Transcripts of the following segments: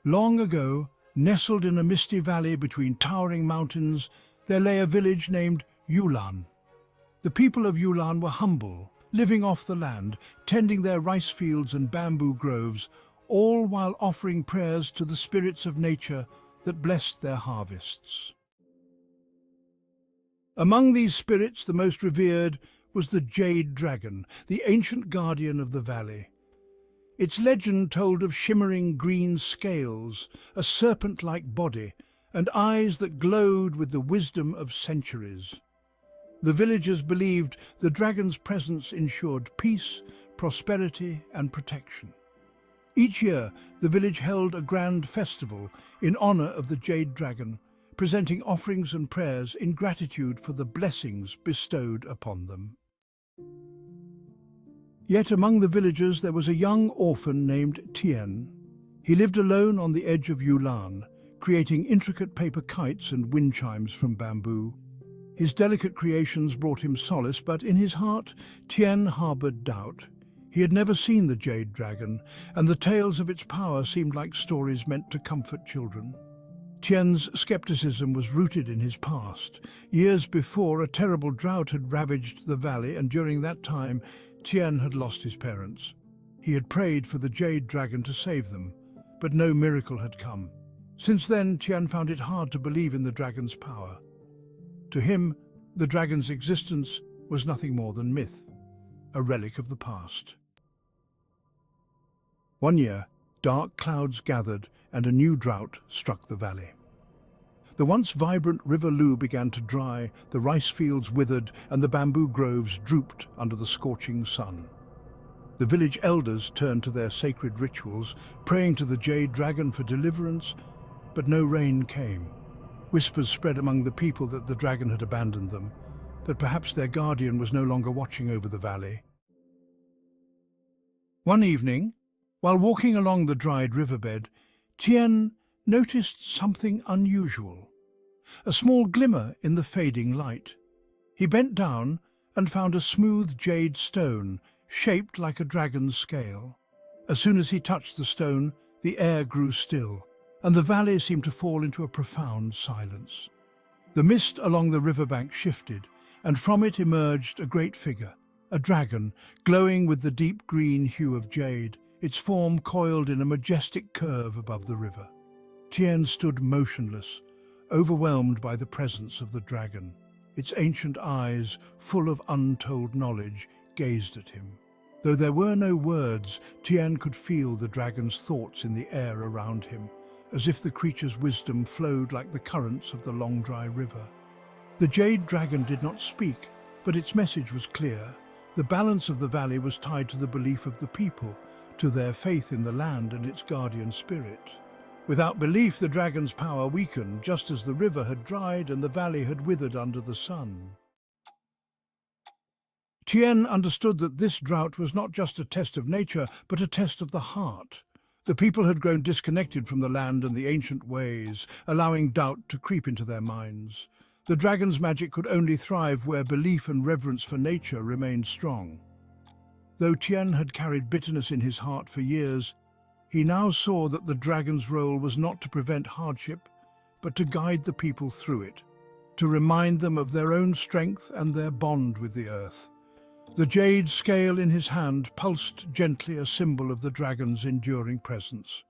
Long ago, nestled in a misty valley between towering mountains, there lay a village named Yulan. The people of Yulan were humble, living off the land, tending their rice fields and bamboo groves, all while offering prayers to the spirits of nature that blessed their harvests. Among these spirits, the most revered was the Jade Dragon, the ancient guardian of the valley. Its legend told of shimmering green scales, a serpent-like body, and eyes that glowed with the wisdom of centuries. The villagers believed the dragon's presence ensured peace, prosperity, and protection. Each year, the village held a grand festival in honor of the Jade Dragon, presenting offerings and prayers in gratitude for the blessings bestowed upon them. Yet among the villagers there was a young orphan named Tian. He lived alone on the edge of Yulan, creating intricate paper kites and wind chimes from bamboo. His delicate creations brought him solace, but in his heart, Tian harbored doubt. He had never seen the Jade Dragon, and the tales of its power seemed like stories meant to comfort children. Tian's skepticism was rooted in his past. Years before, a terrible drought had ravaged the valley, and during that time, Tian had lost his parents. He had prayed for the Jade Dragon to save them, but no miracle had come. Since then, Tian found it hard to believe in the dragon's power. To him, the dragon's existence was nothing more than myth, a relic of the past. One year, dark clouds gathered and a new drought struck the valley. The once vibrant River Lu began to dry, the rice fields withered, and the bamboo groves drooped under the scorching sun. The village elders turned to their sacred rituals, praying to the Jade Dragon for deliverance, but no rain came. Whispers spread among the people that the dragon had abandoned them, that perhaps their guardian was no longer watching over the valley. One evening, while walking along the dried riverbed, Tian noticed something unusual, a small glimmer in the fading light. He bent down and found a smooth jade stone, shaped like a dragon's scale. As soon as he touched the stone, the air grew still, and the valley seemed to fall into a profound silence. The mist along the riverbank shifted, and from it emerged a great figure, a dragon, glowing with the deep green hue of jade, its form coiled in a majestic curve above the river. Tian stood motionless, overwhelmed by the presence of the dragon. Its ancient eyes, full of untold knowledge, gazed at him. Though there were no words, Tian could feel the dragon's thoughts in the air around him, as if the creature's wisdom flowed like the currents of the long dry river. The Jade Dragon did not speak, but its message was clear. The balance of the valley was tied to the belief of the people, to their faith in the land and its guardian spirit. Without belief, the dragon's power weakened, just as the river had dried and the valley had withered under the sun. Tian understood that this drought was not just a test of nature, but a test of the heart. The people had grown disconnected from the land and the ancient ways, allowing doubt to creep into their minds. The dragon's magic could only thrive where belief and reverence for nature remained strong. Though Tian had carried bitterness in his heart for years, he now saw that the dragon's role was not to prevent hardship, but to guide the people through it, to remind them of their own strength and their bond with the earth. The jade scale in his hand pulsed gently, a symbol of the dragon's enduring presence.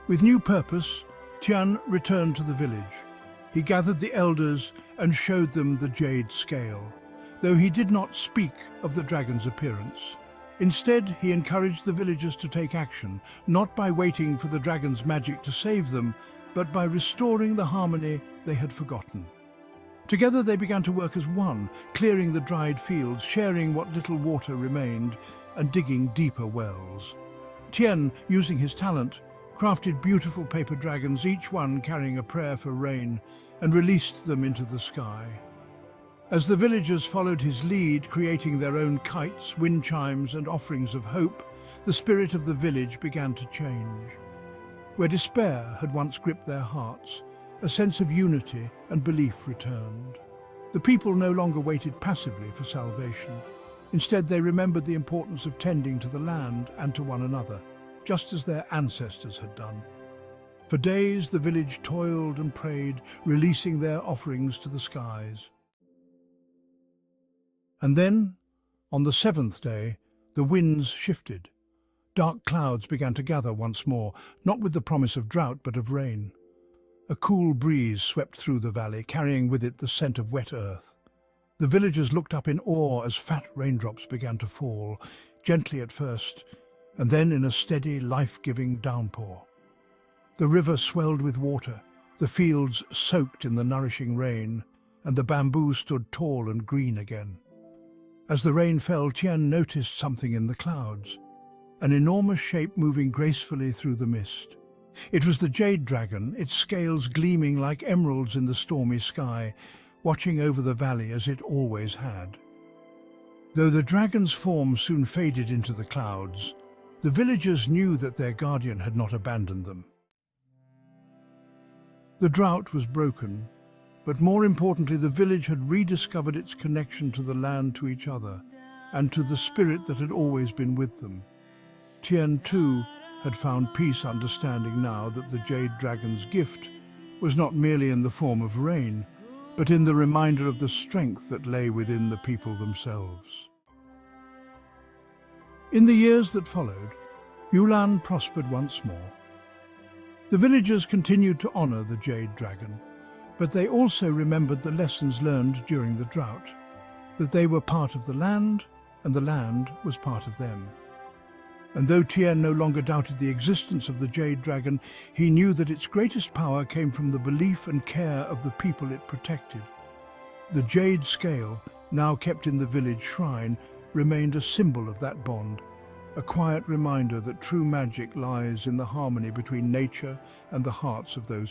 With new purpose, Tian returned to the village. He gathered the elders and showed them the jade scale, though he did not speak of the dragon's appearance. Instead, he encouraged the villagers to take action, not by waiting for the dragon's magic to save them, but by restoring the harmony they had forgotten. Together they began to work as one, clearing the dried fields, sharing what little water remained, and digging deeper wells. Tian, using his talent, crafted beautiful paper dragons, each one carrying a prayer for rain, and released them into the sky. As the villagers followed his lead, creating their own kites, wind chimes, and offerings of hope, the spirit of the village began to change. Where despair had once gripped their hearts, a sense of unity and belief returned. The people no longer waited passively for salvation. Instead, they remembered the importance of tending to the land and to one another. just as their ancestors had done. For days the village toiled and prayed, releasing their offerings to the skies. And then, on the seventh day, the winds shifted. Dark clouds began to gather once more, not with the promise of drought but of rain. A cool breeze swept through the valley, carrying with it the scent of wet earth. The villagers looked up in awe as fat raindrops began to fall, gently at first, and then in a steady, life-giving downpour. The river swelled with water, the fields soaked in the nourishing rain, and the bamboo stood tall and green again. As the rain fell, Tian noticed something in the clouds, an enormous shape moving gracefully through the mist. It was the Jade Dragon, its scales gleaming like emeralds in the stormy sky, watching over the valley as it always had. Though the dragon's form soon faded into the clouds, the villagers knew that their guardian had not abandoned them. The drought was broken, but more importantly, the village had rediscovered its connection to the land, to each other, and to the spirit that had always been with them. Tian, too, had found peace, understanding now that the Jade Dragon's gift was not merely in the form of rain, but in the reminder of the strength that lay within the people themselves. In the years that followed, Yulan prospered once more. The villagers continued to honor the Jade Dragon, but they also remembered the lessons learned during the drought, that they were part of the land and the land was part of them. And though Tian no longer doubted the existence of the Jade Dragon, he knew that its greatest power came from the belief and care of the people it protected. The jade scale, now kept in the village shrine, remained a symbol of that bond, a quiet reminder that true magic lies in the harmony between nature and the hearts of those who